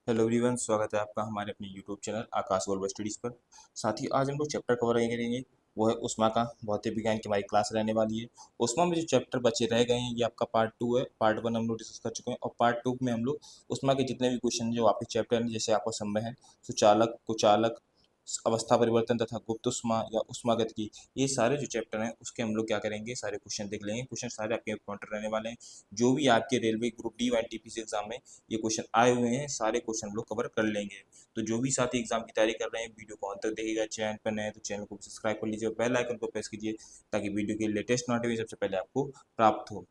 Hello everyone, स्वागत है आपका हमारे अपने यूट्यूब चैनल आकाश गोल्ड स्टडीज़ पर। साथ ही आज हम लोग चैप्टर कवर करेंगे। वो है उष्मा का। भौतिक विज्ञान की हमारी क्लास रहने वाली है। उष्मा में जो चैप्टर बचे रह गए हैं ये आपका पार्ट 2 है। पार्ट 1 हम लोग डिस्कस कर चुके हैं और पार्ट 2 में हम लोग उष्मा के जितने भी क्वेश्चन जो वापस चैप्टर हैं, जैसे आपका संवहन, सुचालक, कुचालक, अवस्था परिवर्तन तथा गुप्त उष्मा या उष्मागतिकी, ये सारे जो चैप्टर हैं उसके हम लोग क्या करेंगे, सारे क्वेश्चन देख लेंगे। क्वेश्चन सारे आपके इंपॉर्टेंट रहने वाले हैं। जो भी आपके रेलवे ग्रुप डी और एनटीपीसी एग्जाम में ये क्वेश्चन आए हुए हैं, सारे क्वेश्चन हम लोग कवर कर लेंगे। तो जो भी साथी एग्जाम की तैयारी कर रहे हैं, वीडियो को अंत तक देखिएगा। चैनल पर नए हैं तो चैनल को सब्सक्राइब कर लीजिए और बेल आइकन को प्रेस कीजिए ताकि वीडियो की लेटेस्ट नोटिफिकेशन सबसे पहले आपको प्राप्त हो।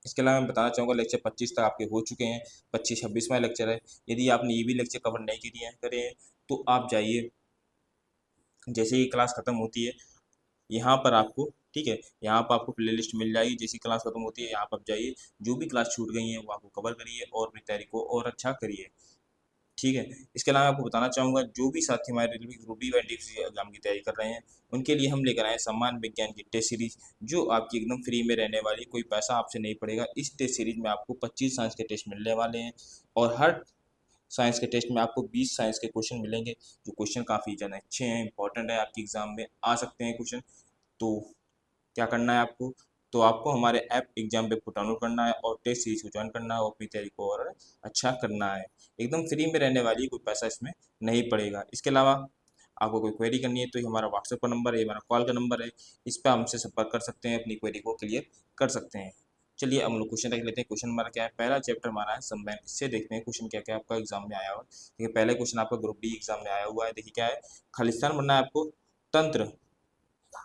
इसके अलावा मैं बताना चाहूँगा लेक्चर 25 तक आपके हो चुके हैं। 25-26वां लेक्चर है। यदि आपने ये भी लेक्चर कवर नहीं करे हैं तो आप जाइए, जैसे ही क्लास खत्म होती है यहाँ पर आपको, ठीक है, यहाँ पर आपको प्लेलिस्ट मिल जाएगी। जैसी क्लास खत्म होती है यहाँ पर आप जाइए, जो भी क्लास छूट गई है वो आपको कवर करिए और अपनी तैयारी को और अच्छा करिए। ठीक है। इसके अलावा आपको बताना चाहूँगा, जो भी साथी हमारे रेलवे ग्रुप डी व एनटीपीसी एग्जाम की तैयारी कर रहे हैं उनके लिए हम लेकर आए हैं सम्मान विज्ञान की टेस्ट सीरीज, जो आपकी एकदम फ्री में रहने वाली, कोई पैसा आपसे नहीं पड़ेगा। इस टेस्ट सीरीज में आपको 25 साइंस के टेस्ट मिलने वाले हैं और हर साइंस के टेस्ट में आपको 20 साइंस के क्वेश्चन मिलेंगे। जो क्वेश्चन काफ़ी ज़्यादा अच्छे हैं, इंपॉर्टेंट है, आपकी एग्जाम में आ सकते हैं क्वेश्चन। तो क्या करना है आपको, तो आपको हमारे ऐप एग्जाम वेब को डाउनलोड करना है और टेस्ट सीरीज को ज्वाइन करना है और अपनी तैयारी को और अच्छा करना है। एकदम फ्री में रहने वाली है, कोई पैसा इसमें नहीं पड़ेगा। इसके अलावा आपको कोई क्वेरी करनी है तो ये हमारा व्हाट्सएप का नंबर है, ये हमारा कॉल का नंबर है। इस पर हमसे संपर्क कर सकते हैं, अपनी क्वेरी को क्लियर कर सकते हैं। चलिए हम लोग क्वेश्चन देख लेते हैं। क्वेश्चन हमारा क्या है, पहला चैप्टर हमारा है संवहन। इससे देखते हैं क्वेश्चन क्या क्या आपका एग्जाम में आया हुआ है। देखिए पहले क्वेश्चन आपका ग्रुप डी एग्जाम में आया हुआ है। देखिए क्या है, खालिस्तान बनना है आपको। तंत्र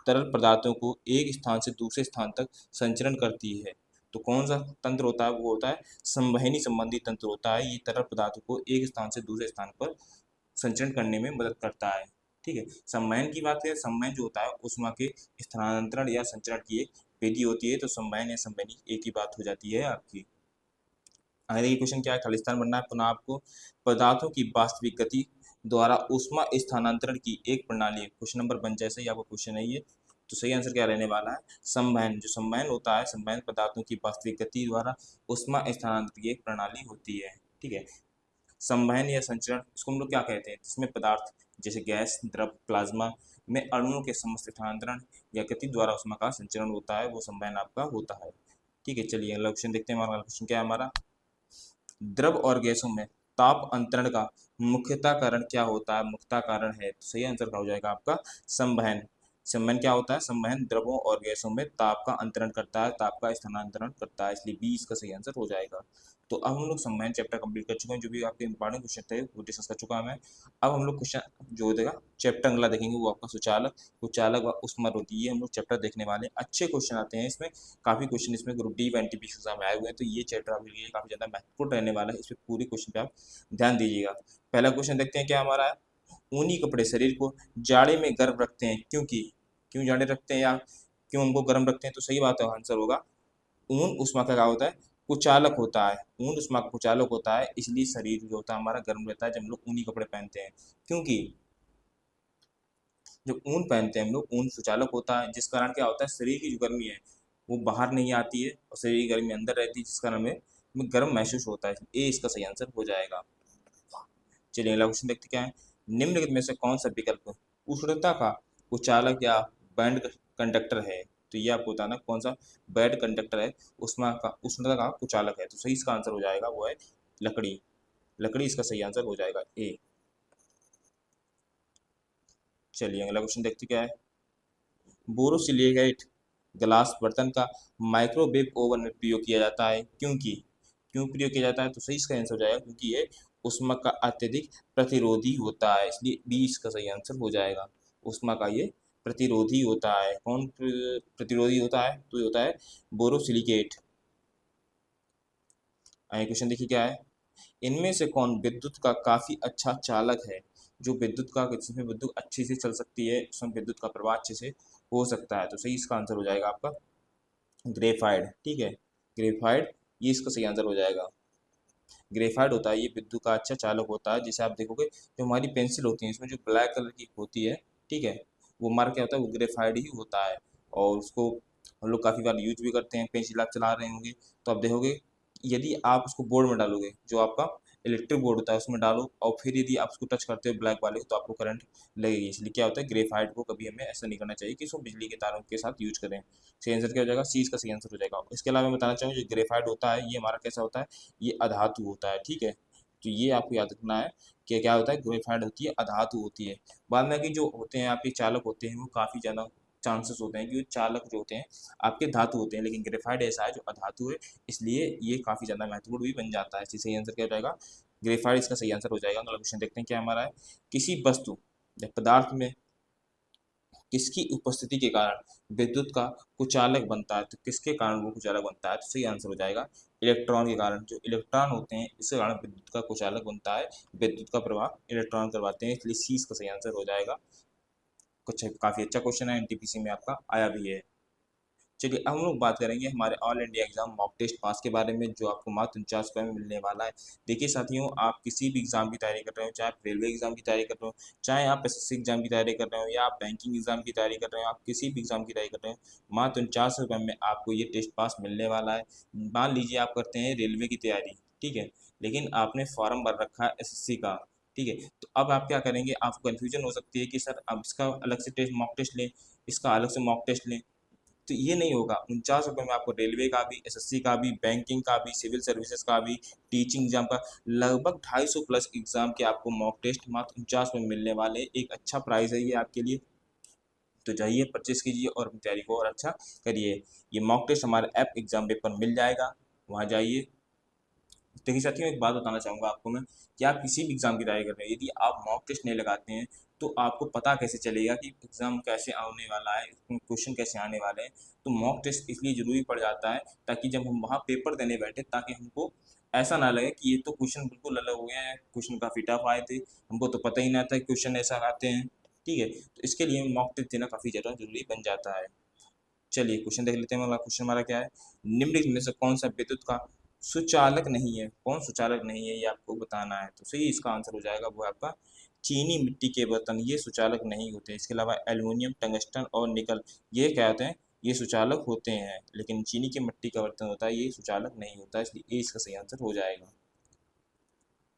तरल पदार्थों को एक स्थान से दूसरे स्थान तक संचरण करती है। तो कौन सा तंत्र होता है, वो होता है संवहनी संबंधी तंत्र होता है। ये तरल पदार्थों को एक स्थान से दूसरे स्थान पर संचरण करने में मदद करता है। ठीक है। संवहन की बात करें, संवहन जो होता है उष्मा के स्थानांतरण या संचरण की एक विधि होती है। तो संवहन या संवहनी एक ही बात हो जाती है आपकी। आगे देखिए क्वेश्चन क्या है, खालिस्तान बनना है। पुनः आपको पदार्थों की वास्तविक गति द्वारा ऊष्मा स्थानांतरण की एक प्रणाली है। क्वेश्चन नंबर 1 जैसे ही आपको क्वेश्चन है ये, तो सही आंसर क्या रहने वाला है, संवहन। जो संवहन होता है, संवहन पदार्थों की वास्तविक गति द्वारा ऊष्मा स्थानांतरण की एक प्रणाली होती है। ठीक है। संवहन या संचरण, इसको हम लोग क्या कहते हैं, जिसमें पदार्थ जैसे गैस, द्रव, प्लाज्मा में अणुओं के समस्त स्थानांतरण या गति द्वारा ऊष्मा का संचरण होता है, वो संवहन आपका होता है। ठीक है। चलिए अगला क्वेश्चन देखते हैं। हमारा क्वेश्चन क्या है, हमारा द्रव और गैसों में ताप अंतरण का मुख्यतः कारण क्या होता है, मुख्यतः कारण है। तो सही आंसर क्या हो जाएगा आपका, संवहन। संवहन क्या होता है, संवहन द्रवों और गैसों में ताप का अंतरण करता है, ताप का स्थानांतरण करता है, इसलिए बी इसका सही आंसर हो जाएगा। तो अब हम लोग संवहन चैप्टर कंप्लीट कर चुके हैं। जो भी आपके इंपॉर्टेंट क्वेश्चन थे वो डिस्कस कर चुका हूं मैं। अब हम लोग क्वेश्चन जो देगा चैप्टर अगला देखेंगे, वो आपका सुचालक, कुचालक व उष्मारोधी, ये हम लोग चैप्टर देखने वाले हैं। अच्छे क्वेश्चन आते हैं इसमें, काफ़ी क्वेश्चन इसमें ग्रुप डी व एनटीपीसी एग्जाम में आए हुए हैं। तो ये चैप्टर आपके लिए काफ़ी ज़्यादा महत्वपूर्ण रहने वाला है। इस पर पूरी क्वेश्चन पे आप ध्यान दीजिएगा। पहला क्वेश्चन देखते हैं क्या हमारा है, ऊनी कपड़े शरीर को जाड़े में गर्म रखते हैं, क्योंकि क्यों जाड़े रखते हैं या क्यों हमको गर्म रखते हैं। तो सही बात है, आंसर होगा ऊन उष्मा का क्या होता है, कुचालक होता है। ऊन उष्मा का कुचालक होता है, इसलिए शरीर जो होता है हमारा गर्म रहता है जब हम लोग ऊनी कपड़े पहनते हैं। क्योंकि जब ऊन पहनते हैं हम लोग, ऊन सुचालक होता है, जिस कारण क्या होता है, शरीर की जो गर्मी है वो बाहर नहीं आती है और शरीर की गर्मी अंदर रहती है, जिस कारण हमें गर्म महसूस होता है। ए इसका सही आंसर हो जाएगा। चलिए अगला क्वेश्चन देखते क्या है, निम्नलिखित में से कौन सा विकल्प उष्णता का कुचालक या बैंड कंडक्टर है। तो ये आपको बताना कौन सा बैंड कंडक्टर है, उष्णता का कुचालक है। तो सही इसका आंसर हो जाएगा वो है लकड़ी। लकड़ी इसका सही आंसर हो जाएगा ए। चलिए अगला क्वेश्चन देखते क्या है, बोरोसिलिकेट ग्लास बर्तन का माइक्रोवेव ओवन में प्रयोग किया जाता है, क्योंकि क्यों प्रयोग किया जाता है। तो सही इसका आंसर हो जाएगा क्योंकि ये उष्मा का अत्यधिक प्रतिरोधी होता है, इसलिए बी इसका सही आंसर हो जाएगा। उष्मा का ये प्रतिरोधी होता है। कौन प्रतिरोधी होता है, तो ये होता है बोरोसिलिकेट। आगे क्वेश्चन देखिए क्या है, इनमें से कौन विद्युत का काफी अच्छा चालक है। जो विद्युत का, जिसमें विद्युत अच्छे से चल सकती है, उसमें विद्युत का प्रवाह अच्छे से हो सकता है। तो सही इसका आंसर हो जाएगा आपका ग्रेफाइड। ठीक है, ग्रेफाइड ये इसका सही आंसर हो जाएगा। ग्रेफाइड होता है ये विद्युत का अच्छा चालक होता है। जैसे आप देखोगे जो हमारी पेंसिल होती है इसमें जो ब्लैक कलर की होती है, ठीक है, वो हमारा क्या होता है, वो ग्रेफाइड ही होता है। और उसको हम लोग काफ़ी बार यूज भी करते हैं। पेंसिल आप चला रहे होंगे तो आप देखोगे, यदि आप उसको बोर्ड में डालोगे, जो आपका इलेक्ट्रिक बोर्ड होता है उसमें डालो, और फिर यदि आप उसको टच करते हो ब्लैक वाले को तो आपको करंट लगेगी। इसलिए क्या होता है, ग्रेफाइट को कभी हमें ऐसा नहीं करना चाहिए कि इसको बिजली के तारों के साथ यूज करें। सही आंसर क्या हो जाएगा, सी इसका सही आंसर हो जाएगा। इसके अलावा मैं बताना चाहूँगा, जो ग्रेफाइट होता है ये हमारा कैसा होता है, ये अधातु होता है, ठीक है। तो ये आपको याद रखना है कि क्या होता है, ग्रेफाइट होती है अधातु होती है। बाद में कि जो होते हैं आपके चालक होते हैं वो काफ़ी ज़्यादा चांसेस होते हैं कि वो चालक जो होते हैं आपके धातु होते हैं, लेकिन ग्रेफाइट ऐसा है जो अधातु है, इसलिए ये काफ़ी ज़्यादा महत्वपूर्ण भी बन जाता है। इसलिए सही आंसर क्या हो जाएगा, ग्रेफाइट इसका सही आंसर हो जाएगा। अगला क्वेश्चन देखते हैं क्या हमारा है, किसी वस्तु या पदार्थ में किसकी उपस्थिति के कारण विद्युत का कुचालक बनता है, तो किसके कारण वो कुचालक बनता है, तो सही आंसर हो जाएगा इलेक्ट्रॉन के कारण। जो इलेक्ट्रॉन होते हैं इसके कारण विद्युत का कुचालक बनता है, विद्युत का प्रवाह इलेक्ट्रॉन करवाते हैं, इसलिए सी इसका सही आंसर हो जाएगा। कुछ काफ़ी अच्छा क्वेश्चन है, एनटीपीसी में आपका आया भी है। चलिए अब हम लोग बात करेंगे हमारे all India exam mock test pass के बारे में, जो आपको मात्र 49 रुपये में मिलने वाला है। देखिए साथियों, आप किसी भी एग्जाम की तैयारी कर रहे हो, चाहे आप रेलवे एग्जाम की तैयारी कर रहे हो, चाहे आप एसएससी एग्जाम की तैयारी कर रहे हो, या आप बैंकिंग एग्जाम की तैयारी कर रहे हो, आप किसी भी एग्जाम की तैयारी कर रहे हो, मात्र 49 रुपये में आपको ये टेस्ट पास मिलने वाला है। मान लीजिए आप करते हैं रेलवे की तैयारी, ठीक है, लेकिन आपने फॉर्म भर रखा है एसएससी का, ठीक है, तो अब आप क्या करेंगे, आपको कन्फ्यूजन हो सकती है कि सर अब इसका अलग से टेस्ट मॉक टेस्ट लें, इसका अलग से मॉक टेस्ट लें, तो ये नहीं होगा। 49 रुपये में आपको रेलवे का भी, एसएससी का भी, बैंकिंग का भी, सिविल सर्विसेज का भी, टीचिंग एग्जाम का, लगभग 250 प्लस एग्जाम के आपको मॉक टेस्ट मात्र 49 में मिलने वाले। एक अच्छा प्राइस है ये आपके लिए, तो जाइए परचेस कीजिए और अपनी तैयारी को और अच्छा करिए। ये मॉक टेस्ट हमारे ऐप एग्जाम पेपर मिल जाएगा, वहाँ जाइए। देखिए साथियों, एक बात बताना चाहूँगा आपको मैं, कि आप किसी भी एग्ज़ाम की तैयारी कर रहे हैं, यदि आप मॉक टेस्ट नहीं लगाते हैं तो आपको पता कैसे चलेगा कि एग्ज़ाम कैसे आने वाला है, क्वेश्चन कैसे आने वाले हैं। तो मॉक टेस्ट इसलिए ज़रूरी पड़ जाता है ताकि जब हम वहाँ पेपर देने बैठे, ताकि हमको ऐसा ना लगे कि ये तो क्वेश्चन बिल्कुल अलग हो गया है, क्वेश्चन काफ़ी टफ आए थे, हमको तो पता ही ना था क्वेश्चन ऐसा आते हैं, ठीक है। तो इसके लिए मॉक टेस्ट देना काफ़ी ज़्यादा ज़रूरी बन जाता है। चलिए क्वेश्चन देख लेते हैं। अगला क्वेश्चन हमारा क्या है, निम्नलिखित में से कौन सा विद्युत का सुचालक नहीं है, कौन सुचालक नहीं है ये आपको बताना है। तो सही इसका आंसर हो जाएगा वो आपका चीनी मिट्टी के बर्तन, ये सुचालक नहीं होते। इसके अलावा एल्युमिनियम, टंगस्टन और निकल, ये क्या होते हैं, ये सुचालक होते हैं, लेकिन चीनी की मिट्टी का बर्तन होता है ये सुचालक नहीं होता, इसलिए ये इसका सही आंसर हो जाएगा।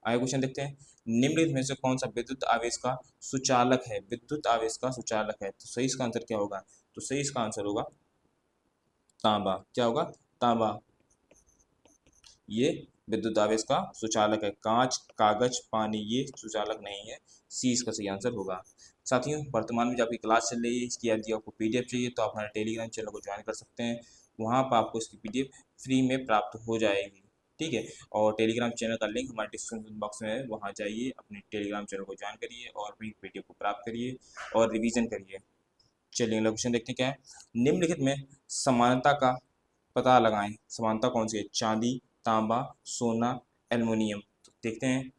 आगे क्वेश्चन देखते हैं, निम्नलिखित में से कौन सा विद्युत आवेश का सुचालक है, विद्युत आवेश का सुचालक है, तो सही इसका आंसर क्या होगा, तो सही इसका आंसर होगा तांबा। क्या होगा, तांबा, ये विद्युत आवेश का सुचालक है। कांच, कागज, पानी ये सुचालक नहीं है, सी इसका सही आंसर होगा। साथियों, वर्तमान में जो आपकी क्लास चल रही है, इसकी यदि आपको पीडीएफ चाहिए तो आप हमारे टेलीग्राम चैनल को ज्वाइन कर सकते हैं, वहाँ पर आपको इसकी पीडीएफ फ्री में प्राप्त हो जाएगी, ठीक है। और टेलीग्राम चैनल का लिंक हमारे डिस्क्रिप्शन बॉक्स में है, वहाँ जाइए, अपने टेलीग्राम चैनल को ज्वाइन करिए और अपनी पीडीएफ को प्राप्त करिए और रिवीजन करिए। चलिए अगला क्वेश्चन देखते हैं क्या है, निम्नलिखित में समानता का पता लगाएं। समानता कौन सी है, चांदी, तांबा, सोना, एल्युमिनियम। तो देखते हैं,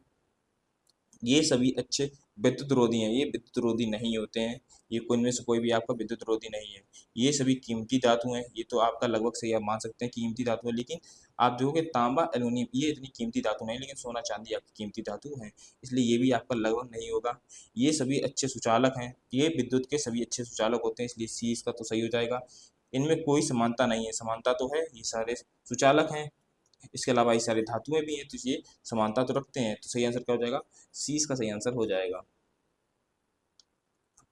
ये सभी अच्छे विद्युत रोधी हैं, ये विद्युत रोधी नहीं होते हैं, ये कोई इनमें से कोई भी आपका विद्युत रोधी नहीं है। ये सभी कीमती धातु हैं, ये तो आपका लगभग सही आप मान सकते हैं कीमती धातु है, लेकिन आप देखोगे तांबा, एल्युमिनियम ये इतनी कीमती धातु नहीं, लेकिन सोना चांदी आपकी कीमती धातु हैं, इसलिए ये भी आपका लगभग नहीं होगा। ये सभी अच्छे सुचालक हैं, ये विद्युत के सभी अच्छे सुचालक होते हैं, इसलिए सी इसका तो सही हो जाएगा। इनमें कोई समानता नहीं है, समानता तो है, ये सारे सुचालक हैं, इसके अलावा ये सारे धातुएं भी हैं, तो ये समानता तो रखते हैं, तो सही आंसर क्या हो जाएगा, सी इसका सही आंसर हो जाएगा।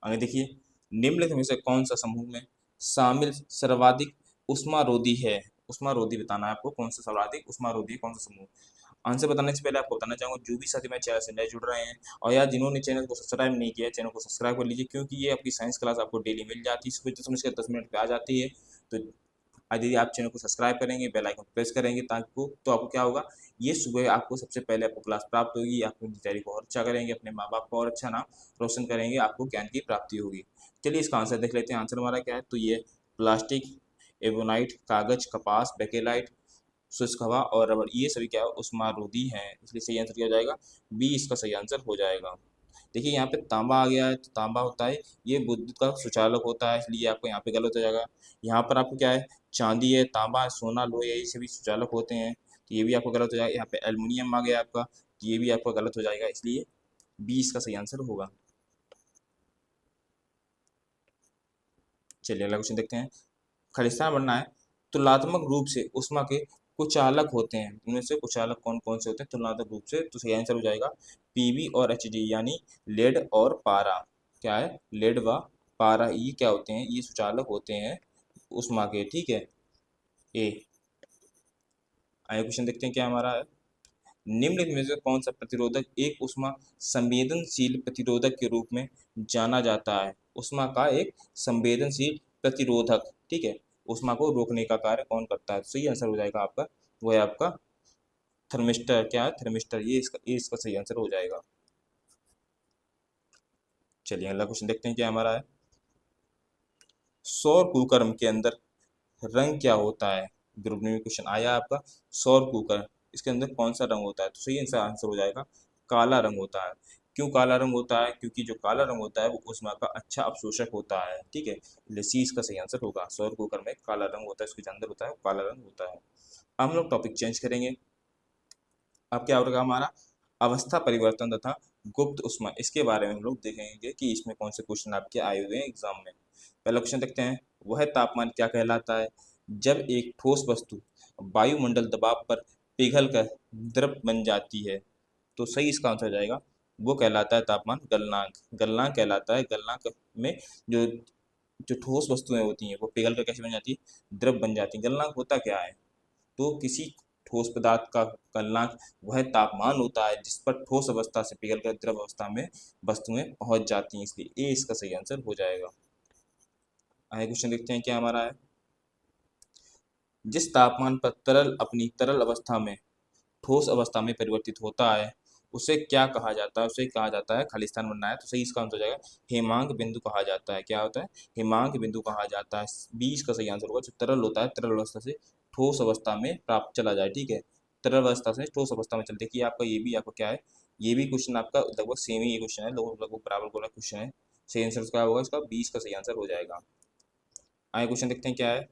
आगे देखिए, निम्नलिखित में से कौन सा समूह में शामिल सर्वाधिक उष्मारोधी है, उष्मारोधी बताना है आपको, कौन सा सर्वाधिक उष्मारोधी है, कौन सा समूह। आंसर बताने से पहले आपको बताना चाहूंगा, जो भी साथी मेरे चैनल से नए जुड़ रहे हैं और यार जिन्होंने चैनल को सब्सक्राइब नहीं किया, चैनल को सब्सक्राइब कर लीजिए, क्योंकि ये आपकी साइंस क्लास आपको डेली मिल जाती है, सुबह 10 मिनट पे आ जाती है। तो यदि आप चैनल को सब्सक्राइब करेंगे, बेल आइकन प्रेस करेंगे, ताकि तो आपको क्या होगा, ये सुबह आपको सबसे पहले आपको क्लास प्राप्त होगी, आप अपनी तैयारी को और अच्छा करेंगे, अपने माँ बाप को और अच्छा नाम रोशन करेंगे, आपको ज्ञान की प्राप्ति होगी। चलिए इसका आंसर देख लेते हैं, आंसर हमारा क्या है, तो ये प्लास्टिक, एवोनाइट, कागज, कपास, बेकेलाइट, शुष्क हवा और रबड़, ये सभी क्या है, उष्मारोधी हैं, इसलिए सही आंसर क्या हो जाएगा, बी इसका सही आंसर हो जाएगा। देखिए यहाँ पे तांबा आ गया है, तो तांबा होता है ये विद्युत का सुचालक होता है, इसलिए आपको यहाँ पे गलत हो जाएगा। यहाँ पर आपको क्या है, चांदी है, तांबा है, सोना, लोहा, ये सभी सुचालक होते हैं, तो ये भी आपको गलत हो जाएगा। यहाँ पे एल्युमिनियम आ गया आपका, तो ये भी आपका गलत हो जाएगा, इसलिए बी इसका सही आंसर होगा। चलिए अगला क्वेश्चन देखते हैं, खलिस्तान बनना है तुलनात्मक रूप से उष्मा के कुचालक होते हैं। इनमें से कुचालक कौन कौन से होते हैं तुलनात्मक रूप से? तो सही आंसर हो जाएगा पीबी और एचडी, यानी लेड और पारा। क्या है? लेड व पारा, ये क्या होते हैं? ये सुचालक होते हैं उष्मा के। ठीक है, ए। आगे क्वेश्चन देखते हैं क्या हमारा है। निम्नलिखित में से कौन सा प्रतिरोधक एक उष्मा संवेदनशील प्रतिरोधक के रूप में जाना जाता है? उष्मा का एक संवेदनशील प्रतिरोधक, ठीक है, उष्मा को रोकने का कार्य कौन करता है? सही आंसर हो जाएगा आपका, वो है आपका थर्मिस्टर। क्या है? थर्मिस्टर। ये इसका सही आंसर हो जाएगा। चलिए अगला क्वेश्चन देखते हैं क्या हमारा है। सौर कुकर्म के अंदर रंग क्या होता है? ग्रुप में क्वेश्चन आया आपका। सौर कुकर, इसके अंदर कौन सा रंग होता है? तो सही आंसर आंसर हो जाएगा काला रंग होता है। क्यों काला रंग होता है? क्योंकि जो काला रंग होता है वो ऊष्मा का अच्छा अवशोषक होता है। ठीक है, इसलिए सी इसका सही आंसर होगा। सौर कुकर में काला रंग होता है, उसके जो अंदर होता है वो काला रंग होता है। अब हम लोग टॉपिक चेंज करेंगे। अब क्या होगा हमारा? अवस्था परिवर्तन तथा गुप्त उष्मा, इसके बारे में हम लोग देखेंगे कि इसमें कौन से क्वेश्चन आपके आए हुए हैं एग्जाम में। पहला क्वेश्चन देखते हैं। वह तापमान क्या कहलाता है जब एक ठोस वस्तु वायुमंडल दबाव पर पिघलकर द्रव बन जाती है? तो सही इसका आंसर हो जाएगा, वो कहलाता है तापमान गलनांक। गलनांक कहलाता है। गलनांक में जो जो ठोस वस्तुएं होती हैं वो पिघल कर कैसे बन जाती है? द्रव बन जाती है। गलनांक होता क्या है? तो किसी ठोस पदार्थ का गलनांक वह तापमान होता है जिस पर ठोस अवस्था से पिघलकर द्रव अवस्था में वस्तुएं पहुंच जाती हैं, इसलिए ए इसका सही आंसर हो जाएगा। आगे क्वेश्चन देखते हैं क्या हमारा है। जिस तापमान पर तरल अपनी तरल अवस्था में ठोस अवस्था में परिवर्तित होता है उसे क्या कहा जाता है? उसे कहा जाता है खालिस्तान बनना है। तो सही इसका आंसर हो जाएगा हेमांक बिंदु कहा जाता है। क्या होता है? हेमांक बिंदु कहा जाता है। बीस का सही आंसर होगा। जो तरल होता है तरल अवस्था से ठोस अवस्था में प्राप्त चला जाए। ठीक है, तरल अवस्था से ठोस अवस्था में चल। देखिए आपका ये भी आपका क्या है, ये भी क्वेश्चन आपका लगभग सेम ही क्वेश्चन है, लगभग बराबर वाला क्वेश्चन है। सही आंसर क्या होगा इसका? 20 का सही आंसर हो जाएगा। आगे क्वेश्चन देखते हैं क्या है।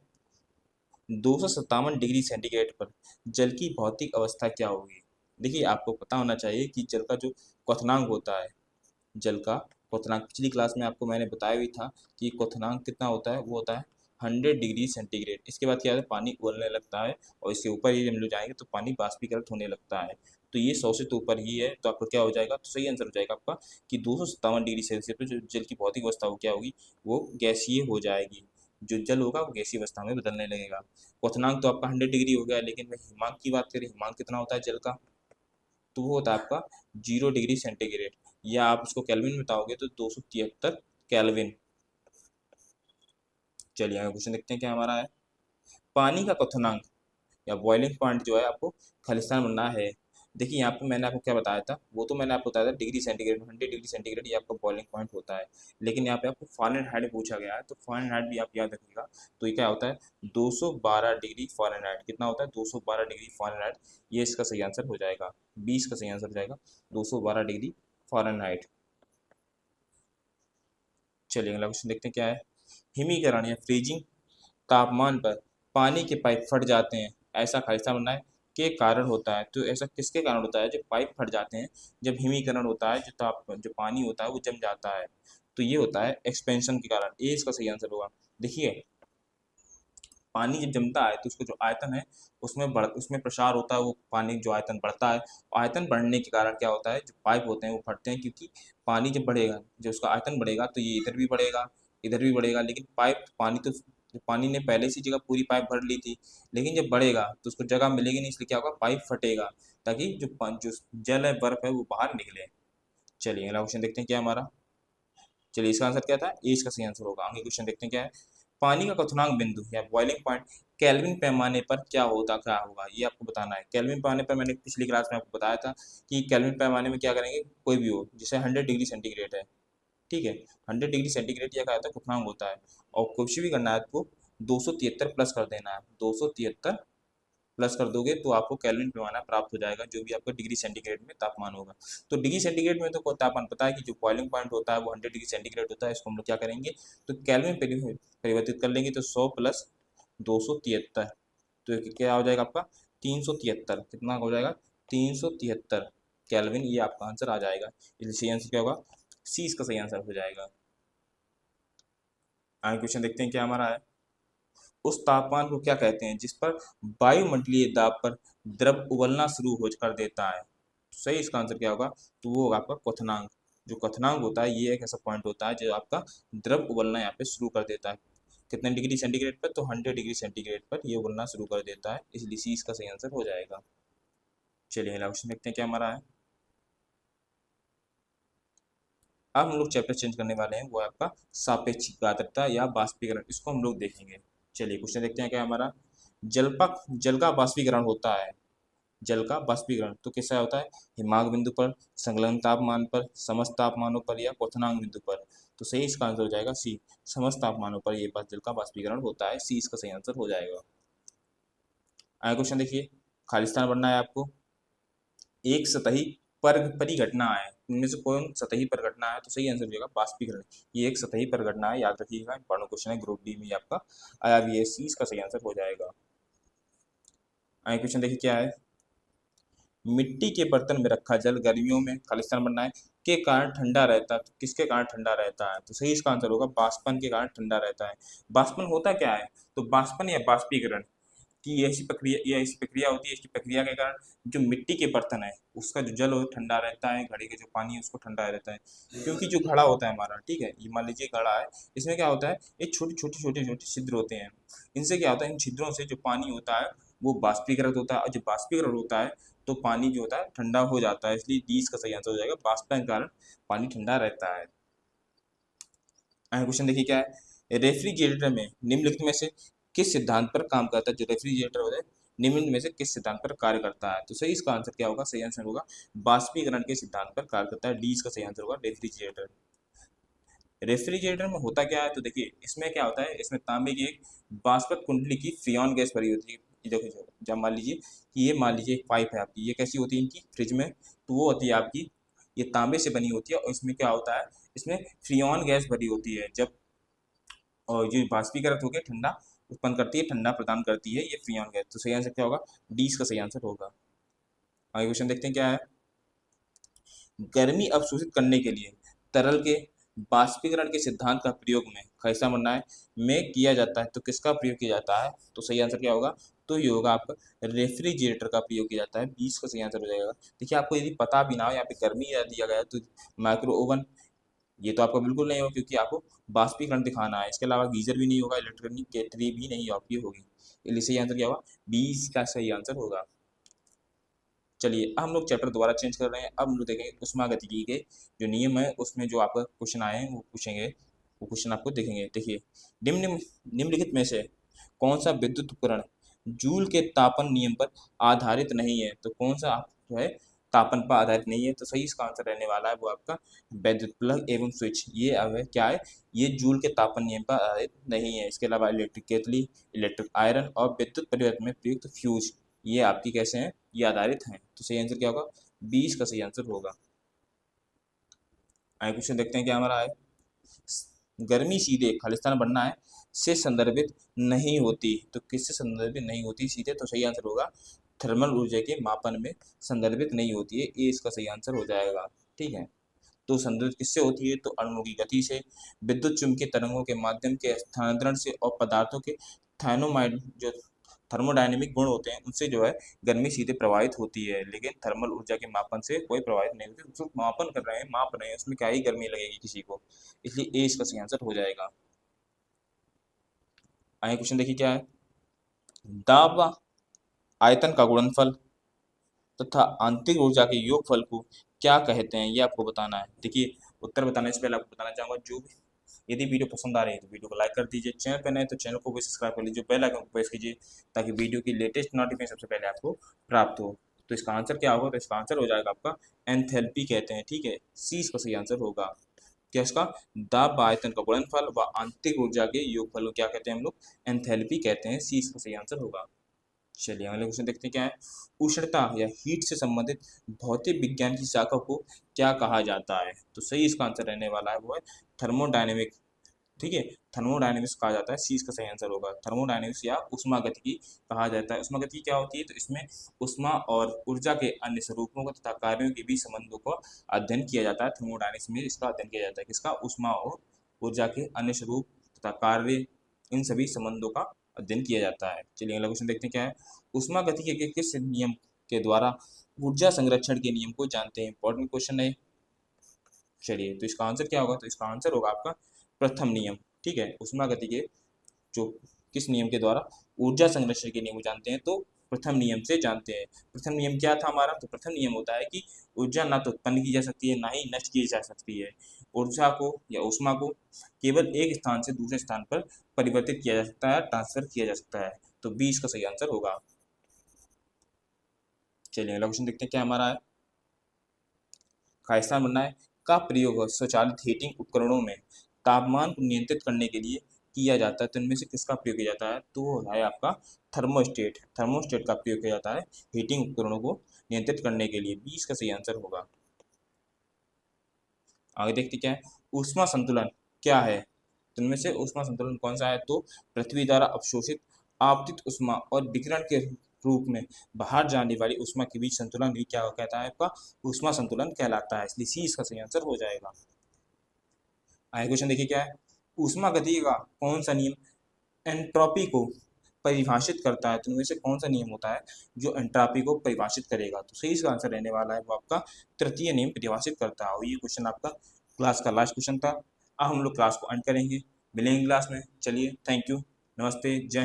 257 डिग्री सेंटीग्रेड पर जल की भौतिक अवस्था क्या होगी? देखिए आपको पता होना चाहिए कि जल का जो क्वथनांक होता है, जल का क्वथनांक पिछली क्लास में आपको मैंने बताया भी था कि क्वथनांक कितना होता है, वो होता है 100 डिग्री सेंटीग्रेड। इसके बाद क्या है, पानी उबलने लगता है और इसके ऊपर ही हम लोग जाएंगे तो पानी बाष्पीकृत होने लगता है। तो ये 100 से तो ऊपर ही है, तो आपका क्या हो जाएगा? तो सही आंसर हो जाएगा आपका कि 257 डिग्री सेल्सियस पर जो जल की भौतिक अवस्था वो क्या होगी? वो गैसीय हो जाएगी। जो जल होगा वो गैसीय अवस्था में बदलने लगेगा। क्वथनांक तो आपका 100 डिग्री हो गया, लेकिन मैं हिमांक की बात करें, हिमांक कितना होता है जल का? तो वो होता है आपका 0 डिग्री सेंटीग्रेड, या आप उसको केल्विन में बताओगे तो 273 केल्विन। चलिए आगे क्वेश्चन देखते हैं क्या हमारा है। पानी का क्वथनांक या बॉइलिंग पॉइंट जो है आपको खालिस्तान बनना है। देखिए यहाँ पे मैंने आपको क्या बताया था, वो तो मैंने आपको बताया था डिग्री सेंटीग्रेड में। 100 डिग्री सेंटीग्रेड ये आपका बॉइलिंग पॉइंट होता है, लेकिन यहाँ पे आपको फ़ारेनहाइट पूछा गया है, तो फ़ारेनहाइट भी आप याद रखिएगा। तो ये क्या होता है? 212 डिग्री फ़ारेनहाइट। कितना होता है? 212 डिग्री फ़ारेनहाइट। ये इसका सही आंसर हो जाएगा। 20 का सही आंसर हो जाएगा 212 डिग्री फ़ारेनहाइट। चलिए अगला क्वेश्चन देखते हैं क्या है। हिमीकरण या फ्रीजिंग तापमान पर पानी के पाइप फट जाते हैं, ऐसा खालिस्तान बनना है के कारण होता है? तो ऐसा किसके कारण होता है? जब पाइप फट जाते हैं, जब हिमीकरण होता है, जो पानी होता है वो जम जाता है, तो ये होता है एक्सपेंशन के कारण। ये इसका सही आंसर होगा। देखिए पानी जब जमता है तो उसका जो आयतन है उसमें प्रसार होता है, वो पानी जो आयतन बढ़ता है। आयतन बढ़ने के कारण क्या होता है? जो पाइप होते हैं वो फटते हैं, क्योंकि पानी जब बढ़ेगा, जब उसका आयतन बढ़ेगा तो ये इधर भी बढ़ेगा, इधर भी बढ़ेगा, लेकिन पानी ने पहले से जगह पूरी पाइप भर ली थी, लेकिन जब बढ़ेगा तो उसको जगह मिलेगी नहीं, इसलिए क्या होगा? पाइप फटेगा, ताकि जो जल है, बर्फ है, वो बाहर निकले। चलिए अगला क्वेश्चन देखते हैं क्या हमारा। चलिए इसका आंसर क्या था? ए इसका सही आंसर होगा। आगे क्वेश्चन देखते हैं क्या है। पानी का क्वथनांक बिंदु या बॉइलिंग पॉइंट केल्विन पैमाने पर क्या होगा, ये आपको बताना है। केल्विन पैमाने पर मैंने पिछली क्लास में आपको बताया था कि केल्विन पैमाने में क्या करेंगे, कोई भी हो, जैसे 100 डिग्री सेंटीग्रेड है, ठीक है, 100 डिग्री सेंटीग्रेड या क्या होता है? क्वथनांक होता है। और कुछ भी करना है आपको, 273 प्लस कर देना है। 273 प्लस कर दोगे तो आपको केल्विन पैमाना प्राप्त हो जाएगा, जो भी आपका डिग्री सेंटीग्रेड में तापमान होगा। तो डिग्री सेंटीग्रेड में तो तापमान पता है कि जो बॉइलिंग पॉइंट होता है वो 100 डिग्री सेंटीग्रेड होता है। इसको हम लोग क्या करेंगे, तो केल्विन परिवर्तित कर लेंगे, तो 100 प्लस 273, तो ये क्या हो जाएगा आपका? 373। कितना हो जाएगा? 373 केल्विन, ये आपका आंसर आ जाएगा। इसलिए सही आंसर क्या होगा? सी इसका सही आंसर हो जाएगा। आगे क्वेश्चन देखते हैं क्या हमारा है। उस तापमान को क्या कहते हैं जिस पर वायुमंडलीय दाब पर द्रव उबलना शुरू हो कर देता है? तो सही इसका आंसर क्या होगा? तो वो होगा आपका क्वथनांक। जो क्वथनांक होता है ये एक ऐसा पॉइंट होता है जो आपका द्रव उबलना यहाँ पे शुरू कर देता है। कितने डिग्री सेंटीग्रेड पर? तो 100 डिग्री सेंटीग्रेड पर ये उबलना शुरू कर देता है, इसलिए सी इसका सही आंसर हो जाएगा। चलिए अगला क्वेश्चन देखते हैं क्या हमारा है। अब हम लोग चैप्टर चेंज करने वाले हैं, वो है आपका सापेक्षिक आर्द्रता या बाष्पीकरण, इसको हम लोग देखेंगे। चलिए क्वेश्चन देखते हैं क्या हमारा। जल का बाष्पीकरण होता है। जल का बाष्पीकरण तो कैसा होता है? हिमांक बिंदु पर, संलग्न तापमान पर, समस्त तापमानों पर या क्वथनांक बिंदु पर? तो सही इसका आंसर हो जाएगा सी, समस्त तापमानों पर ये जल का बाष्पीकरण होता है, सी इसका सही आंसर हो जाएगा। आगे क्वेश्चन देखिए, खालिस्तान बनना है आपको। एक सतही परिघटना है, इनमें से कौन सतही परिघटना है? तो सही आंसर हो जाएगा बाष्पीकरण। ये एक सतही परिघटना है, याद रखिएगा, इंपॉर्टेंट क्वेश्चन है, ग्रुप डी में आपका आया भी है, सी इसका सही आंसर हो जाएगा। आगे क्वेश्चन देखिए क्या है। मिट्टी के बर्तन में रखा जल गर्मियों में, खालिस्तान बनना है, के कारण ठंडा रहता है। तो किसके कारण ठंडा रहता है? तो सही इसका आंसर होगा बाष्पन के कारण ठंडा रहता है। बाष्पन होता क्या है? तो बाष्पन या बाष्पीकरण की ऐसी प्रक्रिया होती है, इसकी प्रक्रिया के कारण जो मिट्टी के बर्तन है उसका जो जल हो ठंडा रहता है, घड़े के जो पानी है उसको ठंडा रहता है। क्योंकि जो घड़ा होता है हमारा, ठीक है, ये मान लीजिए घड़ा है, इसमें क्या होता है, ये छोटे छोटे छिद्र होते हैं। इनसे क्या होता है, इन छिद्रों से जो पानी होता है वो बाष्पीकृत होता है, और जब बाष्पीकरण होता है तो पानी जो होता है ठंडा हो जाता है, इसलिए डी इसका सही आंसर हो जाएगा, बाष्पन के कारण पानी ठंडा रहता है। क्वेश्चन देखिए क्या है। रेफ्रिजरेटर में निम्नलिखित में से किस सिद्धांत पर काम करता है? जो रेफ्रिजरेटर होता है निम्नलिखित में से किस सिद्धांत पर कार्य करता है? तो सही इसका आंसर क्या होगा? सही आंसर होगा बाष्पीकरण के सिद्धांत पर कार्य करता है, डी इसका सही आंसर होगा रेफ्रिजरेटर। रेफ्रिजरेटर में होता क्या है? तो देखिए इसमें क्या होता है, इसमें तांबे की एक वाष्पक कुंडली की फ्रियोन गैस भरी होती है। ये देखो, जब मान लीजिए कि ये मान लीजिए एक पाइप है आपकी, ये कैसी होती है इनकी फ्रिज में, तो वो होती है आपकी, ये तांबे से बनी होती है, और इसमें क्या होता है, इसमें फ्रियोन गैस भरी होती है। जब और ये बाष्पीकृत होकर ठंडा उत्पन्न करती है, ठंडा प्रदान करती है, ये फ्रियोन गैस। तो सही आंसर क्या होगा? डी इसका सही आंसर होगा। आगे क्वेश्चन देखते हैं क्या है। गर्मी अवशोषित करने के लिए तरल के बाष्पीकरण के सिद्धांत का प्रयोग में कैसा बनना है में किया जाता है? तो किसका प्रयोग किया जाता है? तो सही आंसर क्या होगा? तो ये होगा आपका रेफ्रिजरेटर का प्रयोग किया जाता है, 20 का सही आंसर हो जाएगा। देखिए आपको यदि पता भी ना हो यहाँ पे गर्मी दिया गया है, तो माइक्रो ओवन ये तो आपको बिल्कुल नहीं होगा, क्योंकि आपको बाष्पीकरण दिखाना है। इसके अलावा गीजर भी नहीं होगा, इलेक्ट्रॉनिक केतली भी नहीं आपकी होगी, इसलिए सही आंसर क्या होगा? 20 का सही आंसर होगा। चलिए अब हम लोग चैप्टर दोबारा चेंज कर रहे हैं, अब हम लोग देखेंगे उष्मागतिकी के जो नियम है, उसमें जो आपका क्वेश्चन आए हैं वो पूछेंगे, वो क्वेश्चन आपको देखेंगे। देखिए निम्न निम्नलिखित में से कौन सा विद्युत उपकरण जूल के तापन नियम पर आधारित नहीं है? तो कौन सा जो है तापन पर आधारित नहीं है? तो सही इसका आंसर रहने वाला है वो आपका वैद्युत प्लग एवं स्विच। ये अब है क्या है, ये जूल के तापन नियम पर आधारित नहीं है। इसके अलावा इलेक्ट्रिक केतली, इलेक्ट्रिक आयरन और विद्युत परिवर्तन में प्रयुक्त फ्यूज, ये आपकी कैसे हैं, ये आधारित हैं। तो सही आंसर क्या होगा? 20 का सही आंसर होगा। आगे क्वेश्चन देखते हैं क्या हमारा है। गर्मी सीधे खालिस्तान बनना है से संदर्भित नहीं होती। तो किससे संदर्भित नहीं होती सीधे? तो सही आंसर होगा थर्मल ऊर्जा के मापन में संदर्भित नहीं होती है, ये इसका सही आंसर हो जाएगा। ठीक है, तो संदर्भित किससे होती है? तो अणुओं की गति से, विद्युत चुम्बकीय तरंगों के माध्यम के स्थानांतरण से, और पदार्थों के थाइनोमाइड जो थर्मोडायनेमिक गुण होते हैं उनसे जो है गर्मी सीधे प्रभावित होती है, लेकिन थर्मल ऊर्जा के मापन से कोई प्रभावित नहीं होती। उसको मापन कर रहे हैं, माप रहे हैं, उसमें क्या ही गर्मी लगेगी किसी को, इसलिए ए इसका सही आंसर हो जाएगा। आगे क्वेश्चन देखिए क्या है। दाब व आयतन का गुणनफल तथा आंतरिक ऊर्जा के योगफल को क्या कहते हैं, ये आपको बताना है। देखिए उत्तर बताने से पहले आपको बताना चाहूंगा, जो भी यदि वीडियो पसंद आ रही है तो वीडियो को लाइक कर दीजिए, चैनल पर नए तो चैनल को भी सब्सक्राइब कर लीजिए, बेल आइकन को प्रेस कीजिए ताकि वीडियो की लेटेस्ट नोटिफिकेशन सबसे पहले आपको प्राप्त हो। तो इसका आंसर क्या होगा? तो इसका आंसर हो जाएगा आपका एंथैल्पी कहते हैं। ठीक है, सी इसका सही आंसर होगा। क्या इसका? दाब व आयतन का गुणनफल व आंतरिक ऊर्जा के योगफल को क्या कहते हैं हम लोग? एंथैल्पी कहते हैं, सी इसका सही आंसर होगा। चलिए अगले क्वेश्चन देखते हैं क्या है। उष्णता या हीट से संबंधित भौतिक विज्ञान की शाखा को क्या कहा जाता है? तो सही इसका आंसर रहने वाला है वो है थर्मोडायनेमिक। ठीक है, थर्मोडायनेमिक्स कहा जाता है, सी इसका सही आंसर होगा। थर्मोडायनेमिक्स या उष्मागतिकी कहा जाता है। उष्मागतिकी क्या होती है? तो इसमें उष्मा और ऊर्जा के अन्य स्वरूपों को तथा कार्यों के बीच संबंधों को अध्ययन किया जाता है। थर्मोडायनेमिक्स में इसका अध्ययन किया जाता है, किसका? उष्मा और ऊर्जा के अन्य स्वरूप तथा कार्य, इन सभी संबंधों का अध्ययन किया जाता है। चलिए अगला क्वेश्चन देखते हैं क्या है। ऊष्मागतिकी के किस नियम के द्वारा ऊर्जा संरक्षण के नियम को जानते हैं? इंपॉर्टेंट क्वेश्चन है। चलिए तो इसका आंसर क्या होगा? तो इसका आंसर होगा आपका प्रथम नियम। ठीक है, ऊष्मागति के जो किस नियम के द्वारा ऊर्जा संरक्षण के नियम को जानते हैं? तो प्रथम नियम से जानते हैं। प्रथम नियम क्या था हमारा? तो प्रथम नियम होता है कि ऊर्जा ना तो उत्पन्न की जा सकती है, ना ही नष्ट की जा सकती है। ऊर्जा को या ऊष्मा को केवल एक स्थान से दूसरे स्थान पर परिवर्तित किया जा सकता है, ट्रांसफर किया जा सकता है। तो 20 का सही आंसर होगा। चलिए अगला क्वेश्चन देखते हैं क्या हमारा है। खालिस्तान बनाए का प्रयोग स्वचालित हीटिंग उपकरणों में तापमान को नियंत्रित करने के लिए किया जाता है। तो इनमें से किसका प्रयोग किया जाता है? तो वो है आपका थर्मोस्टेट। थर्मोस्टेट का प्रयोग किया जाता है हीटिंग उपकरणों को नियंत्रित करने के लिए। 20 का सही आंसर होगा। आगे देखते क्या है। ऊष्मा संतुलन क्या है? तो इनमें से ऊष्मा संतुलन कौन सा है? तो पृथ्वी द्वारा अवशोषित आपतित ऊष्मा और विकिरण के रूप में बाहर जाने वाली ऊष्मा के बीच संतुलन ही क्या कहता है? आपका ऊष्मा संतुलन कहलाता है। इसलिए सी इसका सही आंसर हो जाएगा। आगे क्वेश्चन देखिए क्या है। ऊष्मा गति का कौन सा नियम एंट्रोपी को परिभाषित करता है? तो इनमें से कौन सा नियम होता है जो एंट्रोपी को परिभाषित करेगा? तो सही इसका आंसर रहने वाला है वो आपका तृतीय नियम परिभाषित करता है। और ये क्वेश्चन आपका क्लास का लास्ट क्वेश्चन था। अब हम लोग क्लास को एंड करेंगे, मिलेंगे क्लास में। चलिए थैंक यू, नमस्ते, जय हिंद।